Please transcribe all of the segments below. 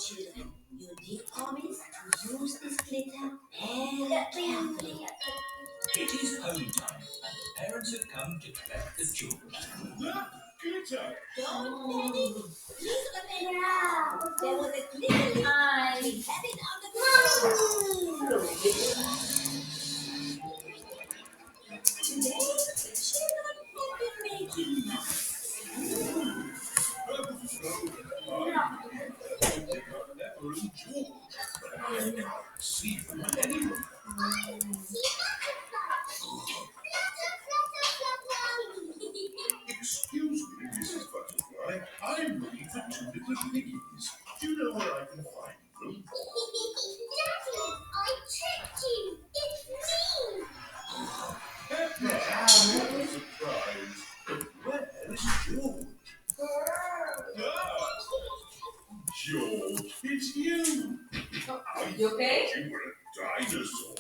children, you did promise to use this glitter very carefully. It is home time, and the parents have come to collect the children. Glitter! Don't, Daddy! Please open it out! There was a glitter. We have it under the Today, the children have been making masks. Pepper and George, but I can't see them anywhere. I see butterflies. Excuse me, Mrs. Butterfly. I'm looking for two little piggies. Do you know where I can find them? Daddy, I tricked you. It's me. Pepper! Surprise! But where's George? George, it's you! You okay? You were a dinosaur.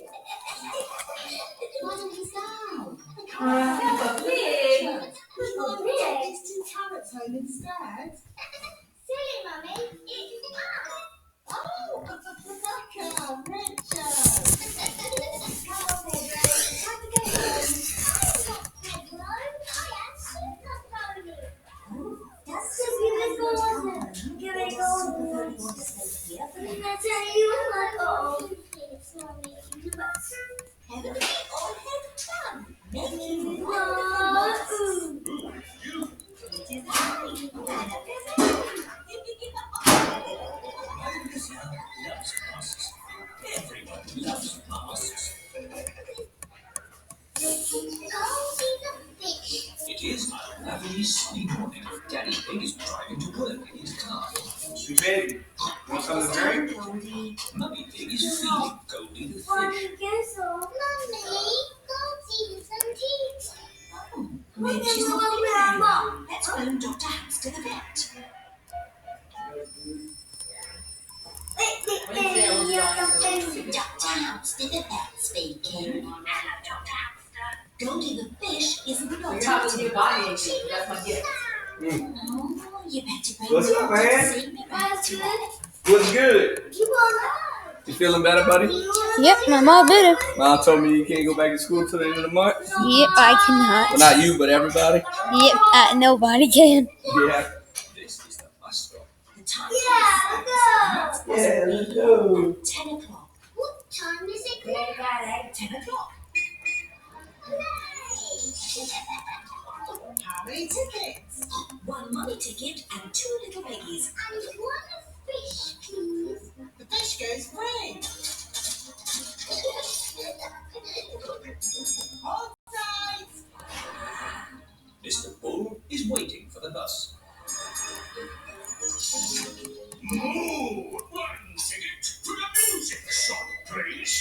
What did he sound? Peppa Pig! There's 2 carrots home instead. Silly, Mummy. It's us. Oh, Rebecca, Richard. Come on, Pedro. Time to go home. I'm not Pedro. I am Super Pony. That's Super Golden. Give it golden. I tell you what, oh. It's Mummy. Haven't we all had fun making What? Who is you? It is I, Anna Gazelle loves masks. Everyone loves masks. Goldie the fish. It is a lovely sunny morning. Daddy Pig is driving to work in his car. Hey, baby, want something to drink? Mummy Pig is feeding Goldie the One fish. guess all. Mummy, Goldie some teeth. Maybe she's not feeling very well. Let's phone Dr. Hans to the vet. Dr. Hamster the vet speaking. Hello, Dr. Hamster. Goldie the fish is not You're not going to do body aches. That's my gift. Oh, you better bring What's up, Doctor man? to see me back to it. What's good? You are You feeling better, buddy? Yep, I'm all better. Mom told me you can't go back to school till the end of the month. Yep, I cannot. Well, not you, but everybody. Yep, nobody can. Yeah. This is the bus stop. The time Yeah, is Yeah, let's go. 10 o'clock. What time is it now? 10 o'clock. How many tickets? 1 mummy ticket and 2 little piggies. And one fish, please. The fish goes free. Hold tight. Mr. Bull is waiting for the bus. Oh, 1 ticket to the music shop, please.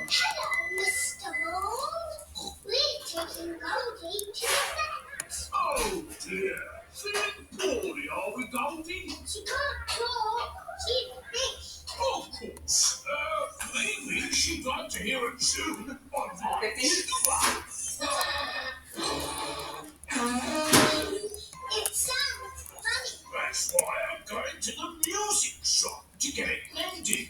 Hello, Mr. Bull. We're taking Goldie to the vet. Oh dear. Feeling poorly, are we, Goldie? She can't talk. She's a fish. Of course. Maybe she'd like to hear a tune on my It sounds funny. That's why I'm going to the music shop to get it mended.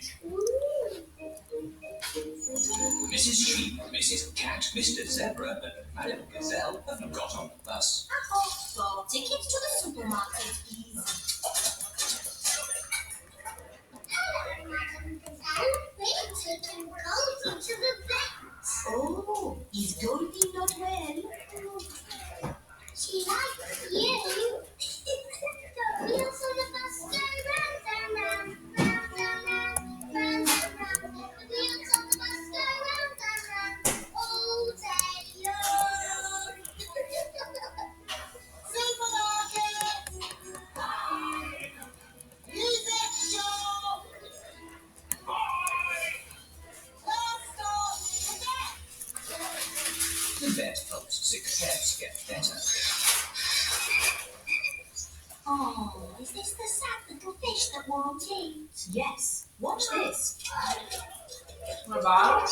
Mrs. Sheep, Mrs. Cat, Mr. Zebra, and Madam Gazelle have got on the bus. So, tickets to the supermarket, please. Hello, Madam Gazelle. We're taking Goldie to the vet. Oh, is Goldie not well? She likes you. The wheels on the bus go round and round, round and round, round and round. The wheels on the bus go round and round all day long. Supermarket! Music shop! Last stop, the vet! The vet helps sick pets get better. Oh, is this the sad little fish that won't eat? Yes. Watch this. What about?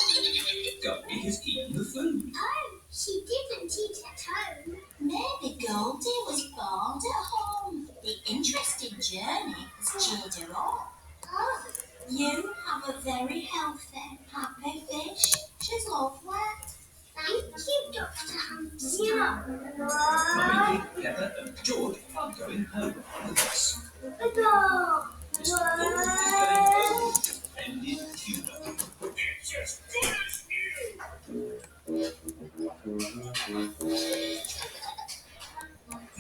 Goldie has eaten the food. Oh, she didn't eat at home. Maybe Goldie was bored at home. The interesting journey cheered her up. Oh, You have a very healthy, happy fish. She's lovely. thank you, Dr. Hamster. Mummy Pig, Pepper, and George are going home on the bus. Go. Mr. Bull is going home with suspended humour. It's as good as new.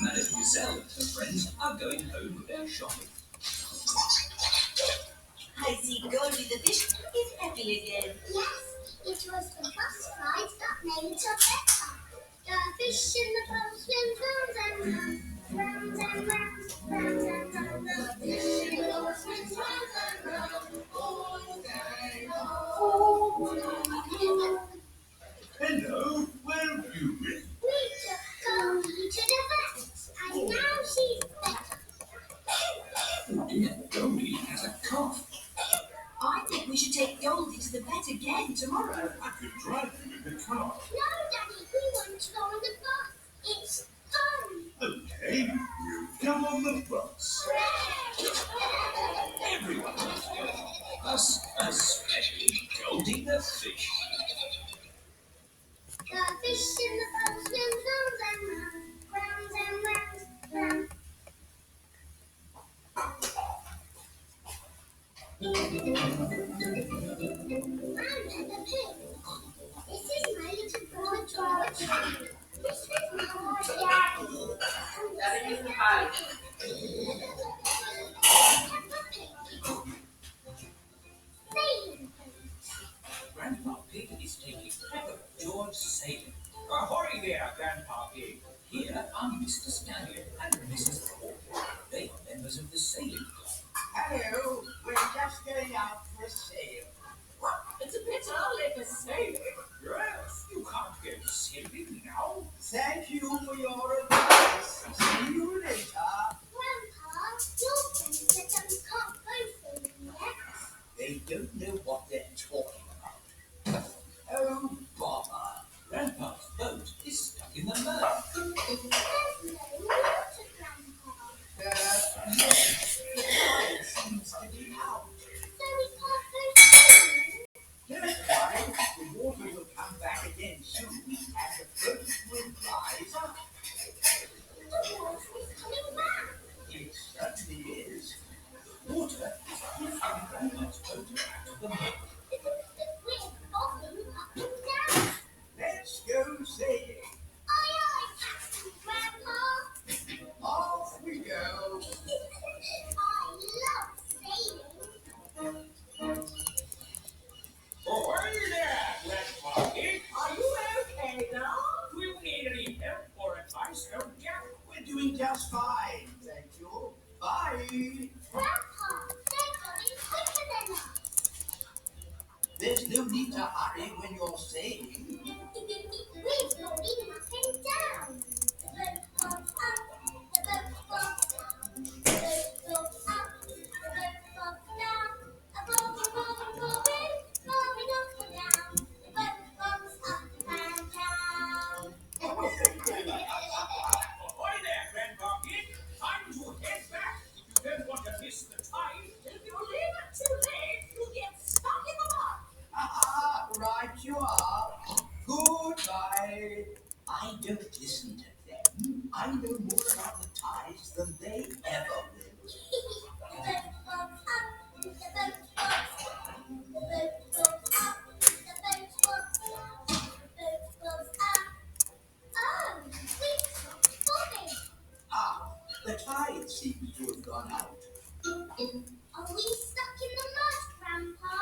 Madame Gazelle and her friends are going home with their shopping. I see Goldie the fish is happy again. Yes, it was the bus ride that made her better. The fish in the boat swims round and round, round and round, round and round. The fish in the boat swims round and round, all day long. Hello, where have you been? We took Goldie to the vet, and now she's better. Oh dear, Goldie has a cough. I think we should take Goldie to the vet again tomorrow. I could drive you in the car. No, Daddy, we want to go on the bus. It's fun. Okay, we'll come on the bus. Everyone loves to go on the bus, especially Goldie the fish. The fish in the boat swims round and round, round. I'm Peppa Pig. This is my little brother George. This is my Daddy. Daddy is the pie. Peppa Pig. Sailing. Grandpa Pig is taking Pepper and George sailing. Ahoy there, Grandpa Pig. Here are Mr. Stanley and Mrs. Paul. They are members of the sailing club. Hello, we're just going out for a sail. What? It's a bit early for sailing. Yes, you can't go sailing now. Thank you for your advice. See you later. Grandpa, your friends said that we can't go sailing yet. They don't know what they're talking about. Oh, bother. Grandpa's boat is stuck in the mud. There's no water, Grandpa. Yes, the tide seems to be out. So we can't go sailing? Don't worry, the water will come back again soon, and the boat will rise up. The water is coming back. It certainly is. Water is lifting Grandpa's boat out of the mud. We're bobbing up and down. Let's go sailing. Aye, aye, Captain Grandpa. Off we go. I love sailing. Ahoy there, Grandpa Pig. Are you okay now? Do you need any help or advice, don't you? We're doing just fine, thank you. Bye. Grandpa, they're coming quicker than us. There's no need to hurry when you're sailing. We're bobbing up and down. The boat bobs up, the boat bobs down. The boat bobs up, the boat bobs down. A bobbing, bobbing, bobbing, bobbing up and down. The boat bobs up and down. Ahoy there, Grandpa Pig. Time to head back if you don't want to miss the tide. If you leave it too late, you get stuck in the mud. Right you are. Goodbye. I don't listen to them. I know more about the tides than they ever will. The boat bobs up, the boat bobs down. The boat bobs up, the boat bobs down. The boat bobs up. Oh, we've stopped bobbing. The tide seems to have gone out. Are we stuck in the mud, Grandpa?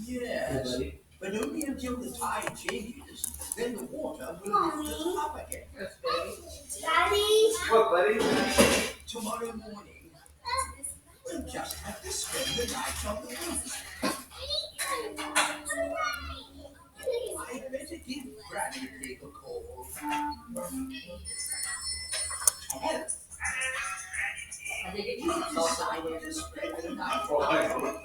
Yes, but only until the tide changes. Then the water will lift us up again. Yes, baby. Daddy? What, buddy? Tomorrow morning, we'll just have to spend the night on the roof. Hooray! I'd better give Granny Pig a call. Hello. I think it is Decided to spend the night Oh, hi. on the boat.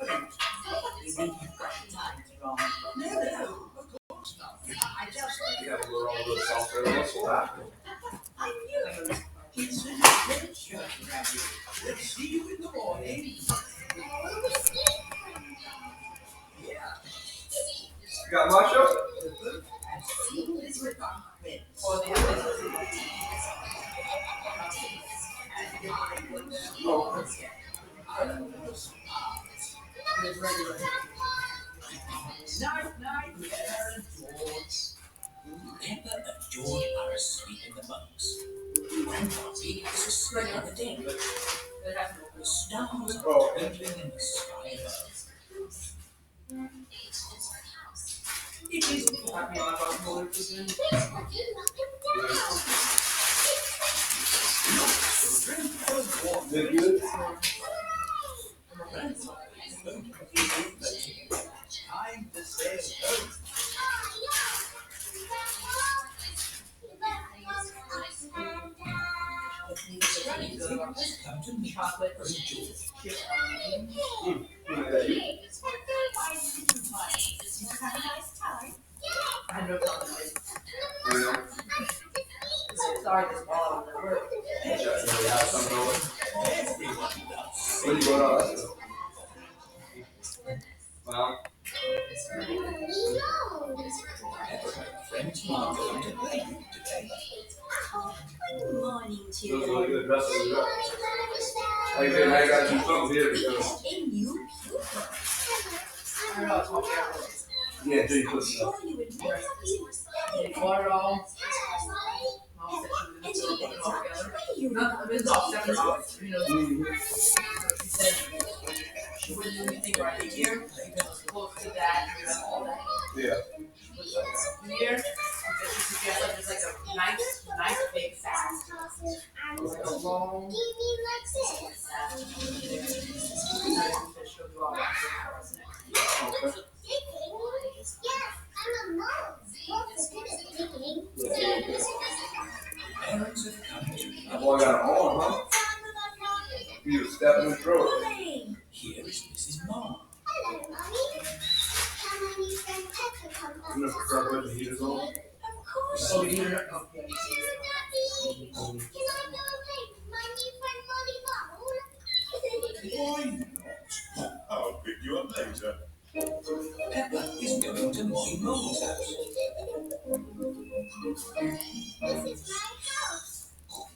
You think you've got the tides wrong? No, of course not. I just Yeah, we're all the software. What's that? I knew it. It's an adventure. Let's see you in the morning. Yeah. Got my show? As soon as we're done, Or they have this. It's regular. night, George. Pepper and George are asleep in the bunks. Grandpa Pig is asleep on the deck. It has no The stars Oh. are twinkling in the sky above. It is happy about our motor position. children. Is it good? Time to say hello. Come to me. Chocolate or George. I know chocolate. You know? Sorry, this ball on the work. Yeah, you have something over. Everyone loves Where you going on? Well, Pepper and her friends are going to play today. Good morning, those children. really good dresses. Like I said, I got you something here because, A new pupil. I know it's all careful. yeah, Jay put I'm stuff. sure you would make up you You water it all. I'll set you and this you little get bit to all together. pray you Not, it's all separate hours, you know. Mm-hmm. So she said she wouldn't do anything right here because it was close to that and all that. Yeah. She was here. She said she suggested just like a nice big fast. Like a long fast. She'll do all that for hours next. Okay. Parents have come to That boy got an arm, huh? He was stepping and throwing. Here is Mrs. Mom. Hello, Mommy. Can my new friend Pepper come You know, start with the heaters on. Of course Oh, you you can. don't know. Okay. Daddy, can I go and play with my new friend Molly Why not? I'll pick you up later. Pepper is going to Molly Mole's house. This is my house.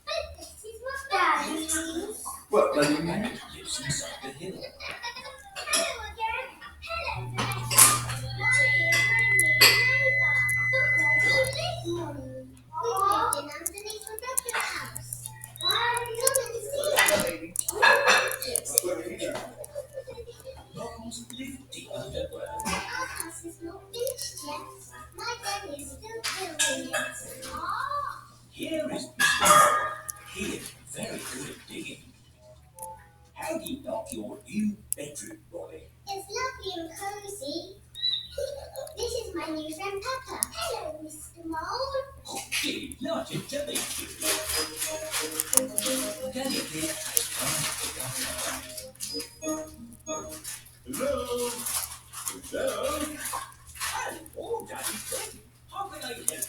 But this is my daddy's house. What, like you And it lives inside the hill. Hello again. Hello, Daddy. Molly is my new neighbor. Where do you live, Molly? We live in underneath Rebecca's house. Come and see. Moles live deep underground. Our house is not finished yet. My daddy is still building it. Ah. Here is Mr. Mole. He is very good at digging. How do you like your new bedroom, Molly? It's lovely and cozy. This is my new friend Pepper. Hello, Mr. Mole. Delighted to meet you. Daddy Pig has come to pick up Hello? Hello? Hello, Daddy Pig. How can I help you?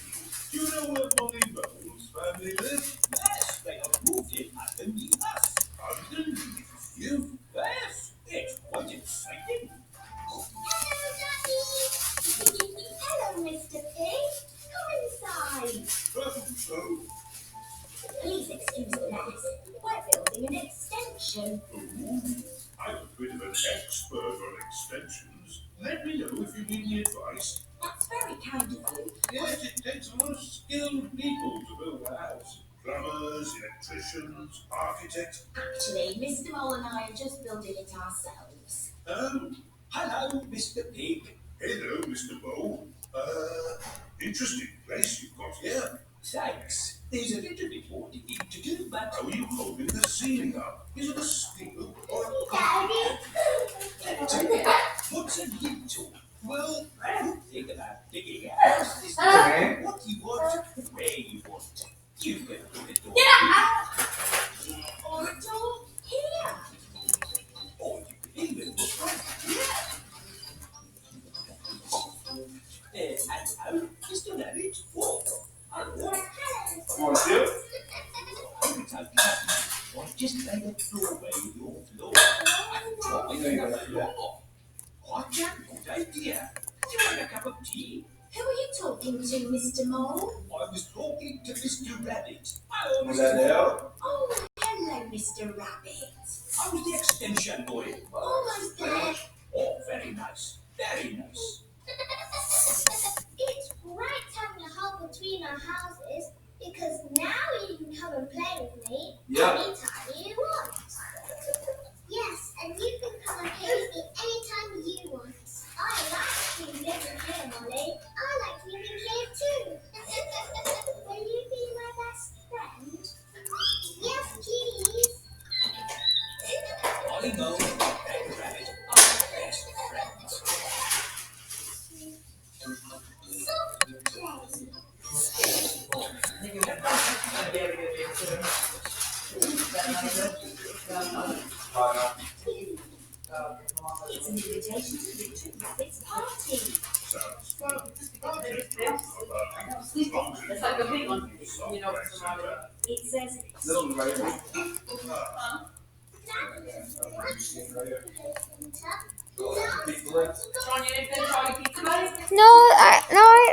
Do you know where Molly Mole's family live? Yes, they have moved in at the new house. Underneath You? Yes, it's quite exciting. Hello, Daddy. Hello, Mr. Pig. Come inside. Oh, Please excuse me, Alice. We're building an extension. I'm a bit of an expert on extensions. Let me know if you need any advice. That's very kind of you. Yes, it takes a lot of skilled people to build a house. Plumbers, electricians, architects. Actually, Mr. Mole and I are just building it ourselves. Oh, Hello, Mr. Pig. hello, Mr. Mole. Interesting place you've got here. Thanks. There's a little bit more digging to do, but How are you holding the ceiling up? Is it a steel or a Daddy. what's a little? Well, I don't think about digging a house this time. What you want, where you want. You can put it all Or a door here. or you can even put one here. Hello, Mr. Rabbit. What? Hello. Want to see it? Just like never threw away your floor. I thought you got a floor. What a good idea. Do you want a cup of tea? Who are you talking to, Mr. Mole? I was talking to Mr. Rabbit. I Was always that thought Oh, hello, Mr. Rabbit. I was the extension boy. Almost there. Oh, very nice. Very nice. It's great having a hub between our houses because now you can come and play with me Yeah. anytime you want. Yes, and you can come and play with me anytime you want. I like you living here, Molly. I like living here too. Will you be my best friend? Yes, please. Molly Mole and Rabbit are best friends. It's an invitation to Richard Rabbit's party. Sounds fun. It's like a big one, you know, somebody. It says, Little one right here. Sean, you didn't finish all your pizza, buddy?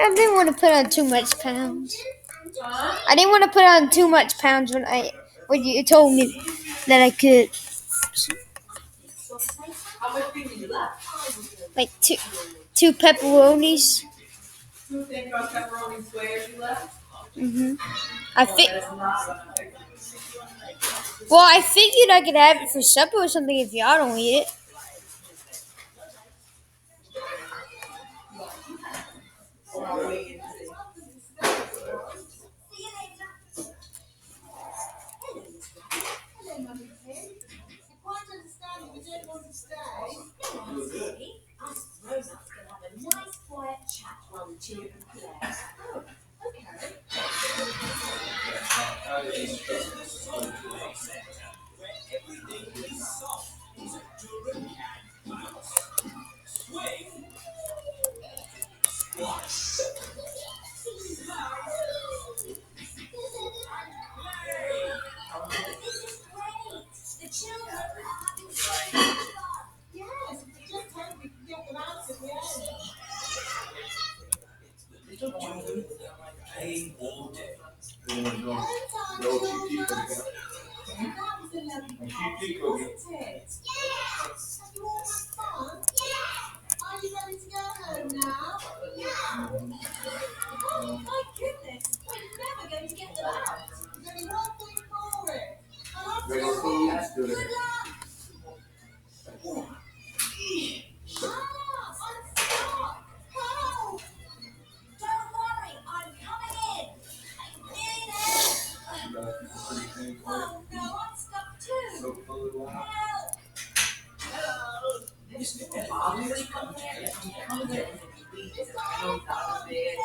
I didn't want to put on too much pounds. Huh? I didn't want to put on too much pounds when you told me that I could, How much pizza you left? like two pepperonis. 2 thin crust pepperoni squares you left? I Oh, think. that is not gonna fix it. Well, I figured I could have it for supper or something if y'all don't eat it. Oh, I'll wait and see. Hello, Mummy Pig. I quite understand if you don't want to stay. us grown-ups can have a nice quiet chat while the children play. Oh, okay. Everything is soft. He's a Duran cat mouse. Swing. Squash. This is great. The children are having so much fun. Yes, just hope we can get them out at the end. Little children playing all day. No cheap cookie. That was a lovely Cheap party, cookie. wasn't it? Yes! Have you all had fun? Yes! Are you ready to go home now? Yeah! Oh, my goodness. We're never going to get them out. There's only one thing for it. I'll have to Ready go for home. let's do it. Ah, I'm stuck! Help! Don't worry, I'm coming in. I need it. Oh, no, I'm stuck too. Help. Mr. Elephant Obviously, has come to help. come here. He's out of bed.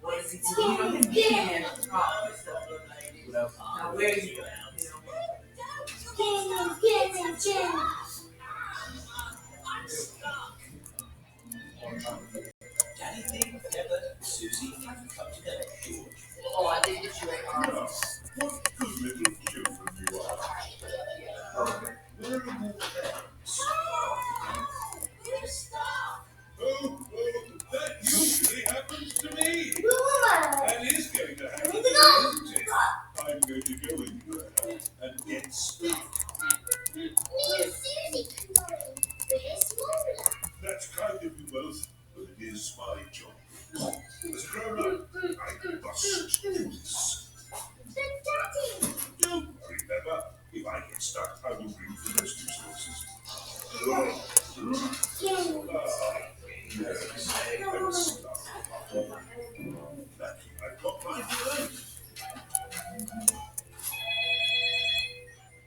What is he doing? You know, his hand is probably stuff. Now, where are you going? Get Jim! I'm stuck. Daddy Big Pepper and Susie have come to help George. Oh, I did get you a Now, what good little children you are. Wearable pets. We're stuck. Oh, that usually happens to me. Boomer! That is going to happen, isn't it? I'm going to go in there and get stuck. Me and Susie can go in. We're smaller. That's kind of you both, but it is my job. As a grown-up, I must do this. But Daddy! Don't worry, Peppa. If I get stuck, I will ring for rescue services. Yes, I'm stuck. Lucky I've got my friend.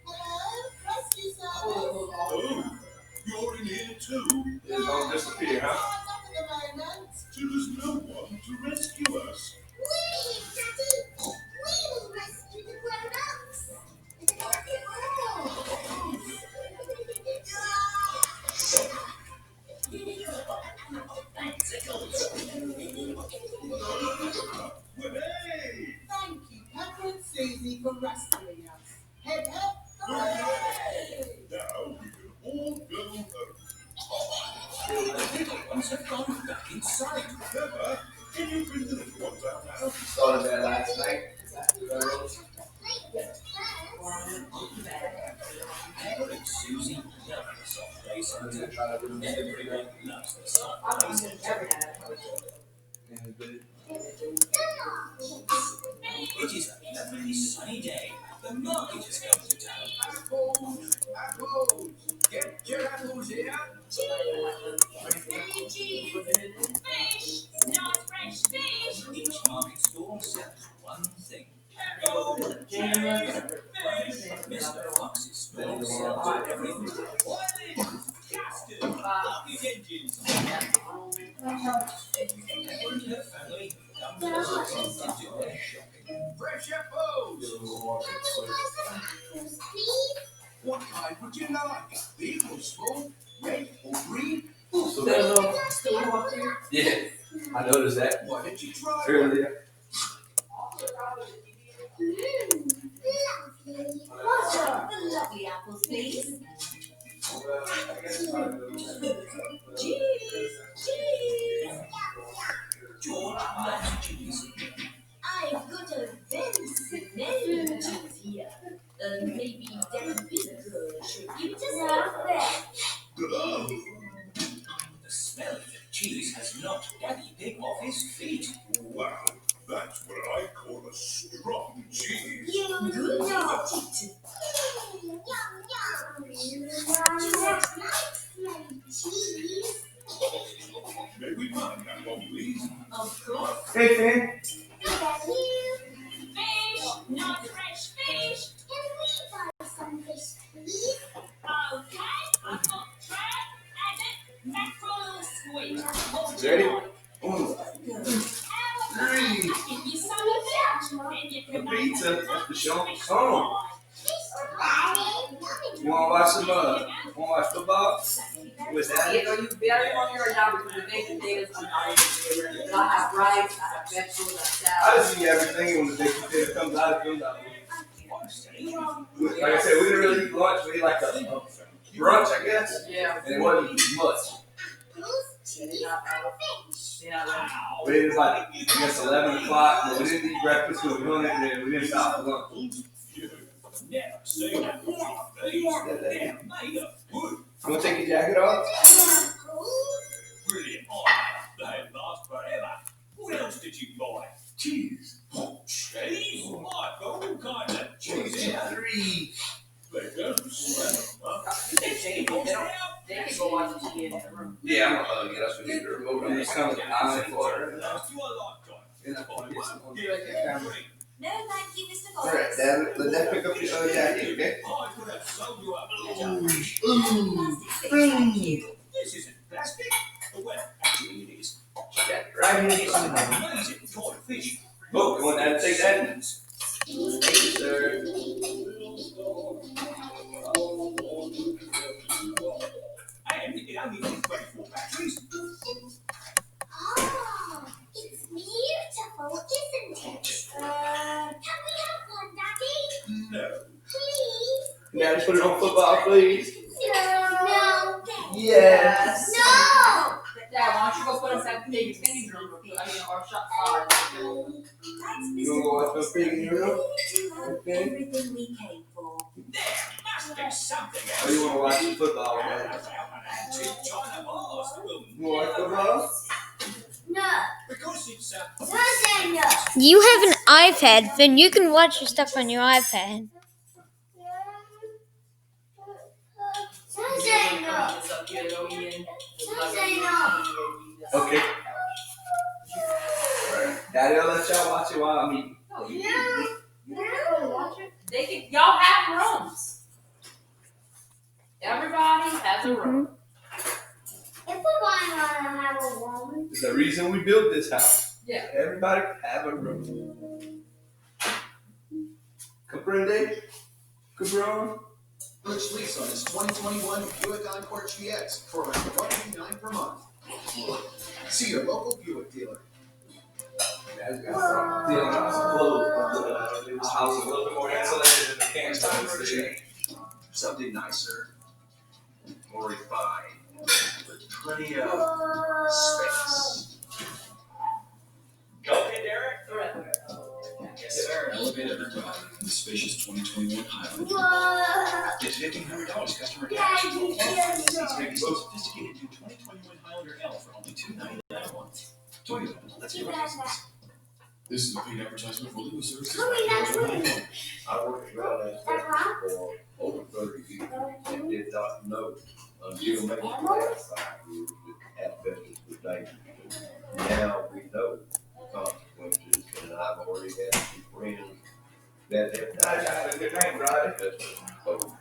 Hello? Rescue service? Oh, you're in here too? Don't disappear, huh? At the moment. So there's no one to rescue us. We, Daddy! We will rescue the grown-ups! Well, hey! Thank you, Pepper and Susie, for rescuing us. Hip hip, hooray! Everyone loves the sun. It is a lovely sunny day. The market has come to town. Apples, apples. Get your apples here. Fish, not fresh fish. Each market stall sells one thing. Mr. Fox's stall sells everything. Violins, casters, rocket engines. Everyone in her family comes to do their shopping. Fresh apples. What kind would you like? Big or small? Red or green? Yeah, I noticed that Why don't you try one? earlier. The lovely apples, please. Cheese, cheese. George loves cheese. I've got a very smelly cheese here. Maybe Daddy Big should give it a smell first. The smell of the cheese has knocked Daddy Pig off his feet. Wow, that's what I call a strong cheese. You good dog. May we mind that one, please? Of course. Hey, Finn. Fish, not fresh fish. Okay, I've got crab, haddock, mackerel, squid. Ready? Give you some of that, and you can Pizza. That's the show. fish Oh, you want to watch some? Watch football with Yeah, Daddy? no, you very on your job because the bacon potatoes are not even favorite. I have rice, I have vegetables, I have I salad. just eat everything when the bacon potato comes out. It comes out. Like I said, we didn't really eat lunch. We ate like a brunch, I guess. Yeah. And it wasn't much. We ate like, I guess, 11 o'clock. But we didn't eat breakfast. We were doing it, and we didn't stop for lunch. Never seen apples like these. They're made of wood. You want to take your jacket off? Brilliant. Oh, they last forever. What else did you buy? Cheese. Oh, cheese? I've got all kinds of cheese here. 3. They don't smell, huh? They can go watch TV in the room. Yeah, I'm gonna get us. We need the remote. I'm just coming to the for it. Last you a lifetime. Yeah, that's what it is. No, thank you, Mr. All right, Fox. Dad. Let Dad pick up your other jacket, okay? I could have sold you a Thank you. This isn't plastic. Well, actually it is. Right It's here. an amazing toy fish. Oh, you want Dad to take that? Thank you, sir. And it only needs 24 batteries. It's beautiful, isn't it? Can we have one, Daddy? No. Please? Dad, put it on football, please. No. Yes. No. Dad, why don't you go put up that pig spinning drum real quick? I mean, or shot salad. Thanks, You Mr. want to watch the pig in your room? We do have Okay. everything we came for. There must be something else. Or you want to watch the football, How Dad? about an antique China vase? You want to watch football? No. Because it's Don't say no. You have an iPad, then you can watch your stuff on your iPad. Don't say no. It's up here, go in. Don't say no. Okay. Daddy, I'll let y'all watch it while I'm eating. No, you can watch it. They can, y'all have rooms. Everybody has a room. If we're going to have a woman, It's the reason we built this house. Yeah. Everybody have a room. Comprende? Cabron? Butch lease on this 2021 Buick Encore GX for around $189 per month. See your local Buick dealer. Dad's got some deal on some clothes. This house is a little bit more insulated than the camp house. Something nicer, more refined, with plenty of space. Okay, Derek? Yes, sir. Elevator every time. The spacious 2021 Highlander. whoa. Get $1,500 customer Yeah, cash. I do feel Seats so. may be so sophisticated new 2021 Highlander L for only $299 a month. Toyota, let's get business. This is a paid advertisement for legal services. Hurry, that's right. I worked around that for over 30 years and did not know until maybe the last 5 years that asbestos was dangerous. Now we know the consequences, and I've already had some friends that have died of asbestos exposure.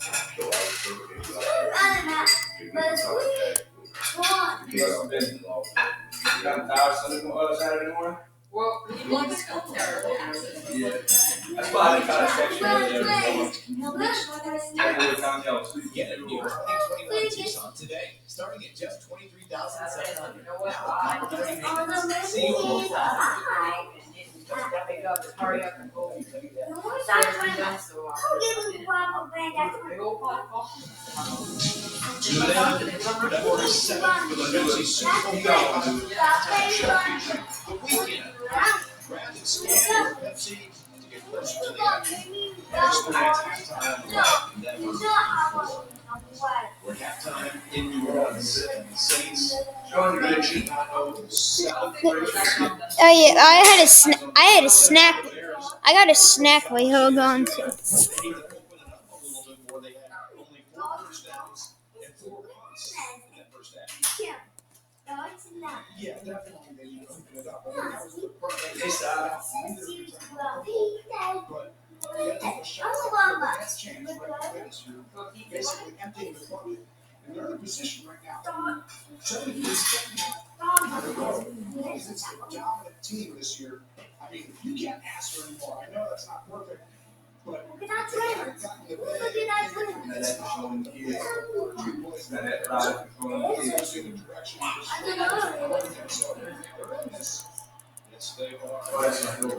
So I was certainly to get in contact with the asbestos law. You got tired Saturday morning? Well, he wants to come there. Yeah. That's why I didn't try to text you earlier in the morning. Every time y'all was sleeping. Get a new 2021 Tucson today, starting at just $23,700. You know what? Now, See you all. Pick up, hurry up and go. So big old pot of coffee. February 7th for the Pepsi Super Bowl featuring The Weekend. Grab and scan your Pepsi to get closer to the action. Experience halftime live in Denver. We're halftime in New Orleans. Saints, Chicago, celebration. Oh yeah, I had a snack. I got a snack we held on to. They need to open it up a little bit more. They had only 4 first downs and 4 punts in that first half. Yeah, definitely they need to open it up. I think that was the part that they saw. But yeah, take a shot at the best chance right away this year. Basically emptying the bucket. And they're in a position right now. 70 because it's a dominant team this year. I mean, you can't ask for any more. I know that's not perfect, but they haven't gotten the big. And that's for showing the kids. Two boys And that that ride for showing the kids. in the direction of this. So they're in this. Yes, they are. Oh, that's not good.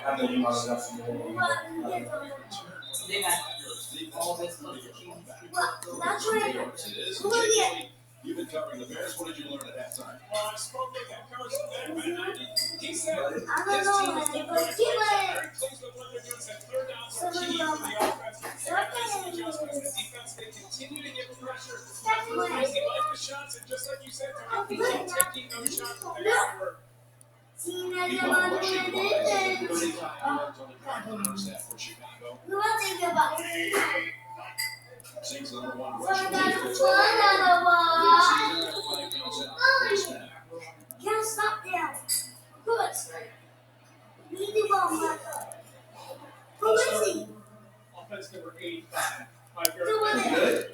I know you might have got some more. They got all this close to cheese. You've been covering the Bears. What did you learn at halftime? Well, I spoke with that coach, and he said I this don't team know, is doing but very pleased with what they're doing. Said third downs are key for the offense. They're making adjustments. The defense, they continue to get pressure. They like the shots, and just like you said, they're taking those shots that they were. Meanwhile, rushing wise, 35 yards on the ground in the first half for Chicago. Saints number 1 rushing defense. Can't stop there. Good. We need to go back. Who is he? Offense number 85. Mike Good.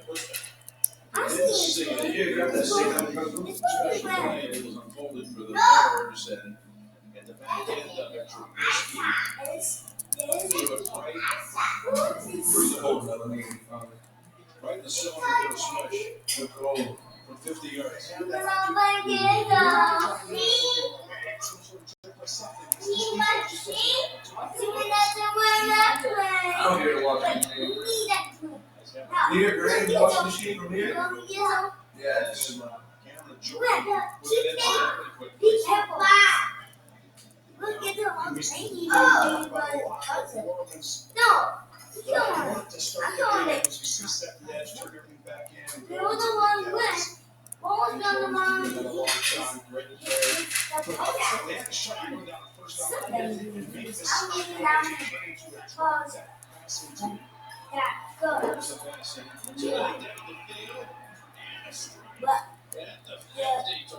I see him. You grab that seat on the Special play was unfolded for the Bears and at the back end of it, Trubisky threw it right in the cylinder for a swish. Good goal from 50 yards. I don't hear the watching machine. You hear Greg watching the machine from here? Yeah, it's just Cameron Jordan with it in quickly. Be careful. Look at the one thing. No. To start the game, as you see set the edge, turn everything back in. They were the one who went. What was the one? And then a long shot, great play. So they had to shut you down the first down and make this change to a passing team. Yeah, good. There's the passing. So down the field. And a strike. At the 50 to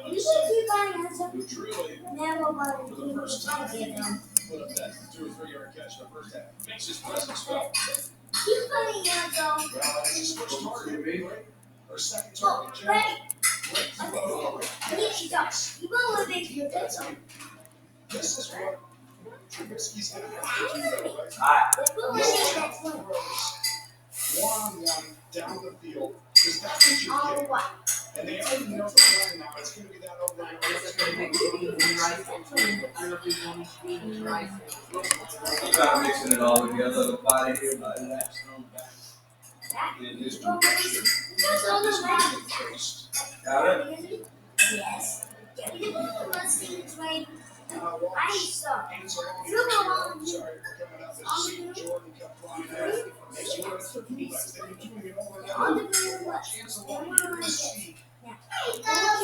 You should keep buying us. who truly, Never mind. for the first time, put up that 2 or 3 yard catch in the first half. Makes his presence felt. Keep buying us, though. Well, that's his first target, right? Or second Oh, target, ready? Great throw. I need to go. You go with it. That's it. This is what Trubisky's going to have to do, though, right? Alright. Go with it next one. One-on-one down the field, because that's what you Oh, get. what? And they already know the plan now. It's going to be that over and over. It's going to be I'm trying to mixing it all together. Body here, body there. in his direction. Go to the back. Got it? Yes. Get me the blue. Let's see the train. I saw. Hands along Look the along field. you. Sorry, we're coming up as you see Jordan come flying out. As you run through the legs, then you're doing it over and On over. the blue what? Hands along, you're going to see.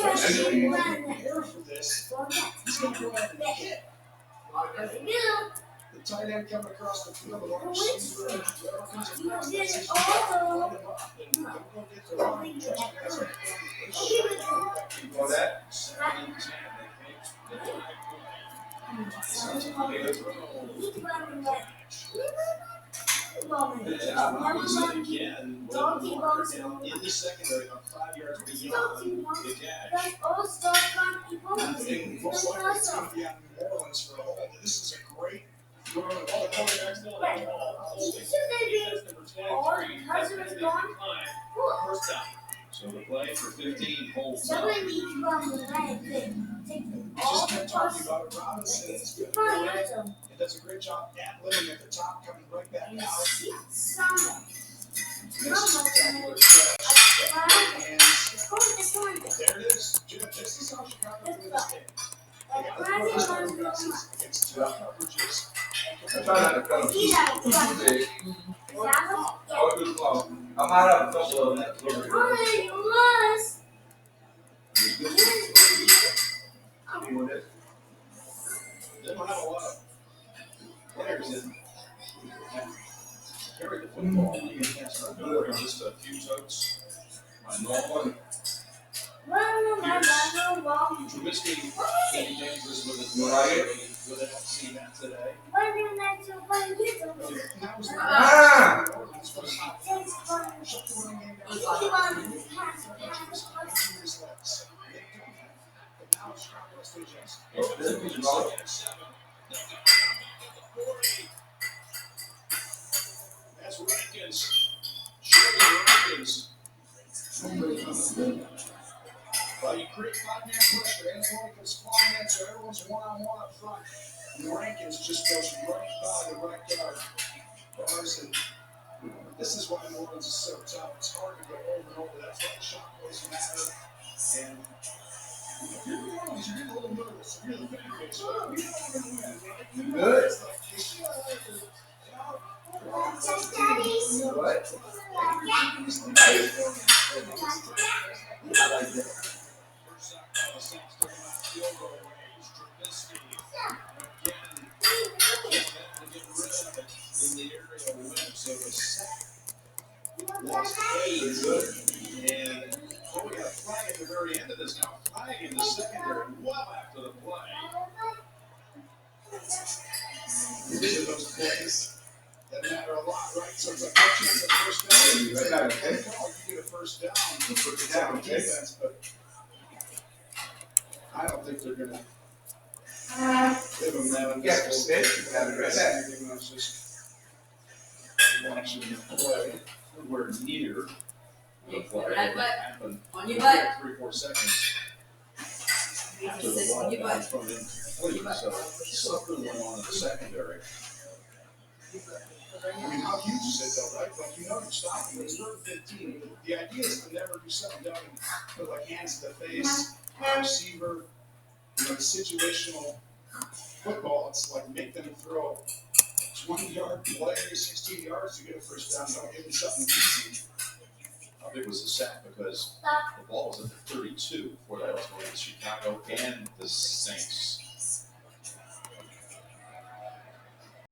Just As you run. prepare for this, Forget. he's going to go ahead and hit the tight end coming across the field with all the receiver. Whoever comes across that situation, line him up. And don't go get the wrong trust the guys on the field. For that? 7 and 10, they think. Again, in the secondary, about 5 yards beyond the catch. Most likely it's going to be on New Orleans for a hold. This is a great run. All the quarterbacks know that ball. First down. So the play for 15 holds up. Just kept talking about it. Robinson is good. He does a great job at living at the top, coming right back out. Makes a spectacular catch. And there it is. Jim, this is how Chicago wins this game. They got to throw those passes against two coverages. I try not to cut them too big. Oh, good call. I might have a couple of them. They don't have a lot of players in carry the football when you get past our door. Just a few totes. Trubisky can be dangerous with his body. We haven't seen that today. That was That's Rankins. Rankins. Well, you create 5-man pressure. Antoine comes flying in, so everyone's one-on-one up front. And Rankins just goes right by the right guard. Bars, and this is why New Orleans is so tough. It's hard to go over and over. That's why the shot plays matter. And if you're New Orleans, you're getting a little nervous. You're the fan base. We know we're going to win, right? Good. It's like, you see how they do. What? I like that. And we got a flag at the very end of this now. Flag in the secondary, well after the play. These are those plays that matter a lot, right? So it's like no chance of first down. You get a first down. Put it down defense, but I don't think they're going to give them that. Yeah, well, they got it right back. I was just watching the play. We're near the play. Red butt. Happened On your butt. 3-4 seconds after the ball got from incomplete. So something went on in the secondary. I mean, how huge is it though, right? Like, you know you're stopping. It's 3rd and 15. The idea is to never do something down and put like hands to the face, receiver, you know, situational football. It's like make them throw 20-yard play, 16 yards to get a first down. Don't give them something easy. How big was the sack? Because the ball was at the 32 before that was going to Chicago and the Saints.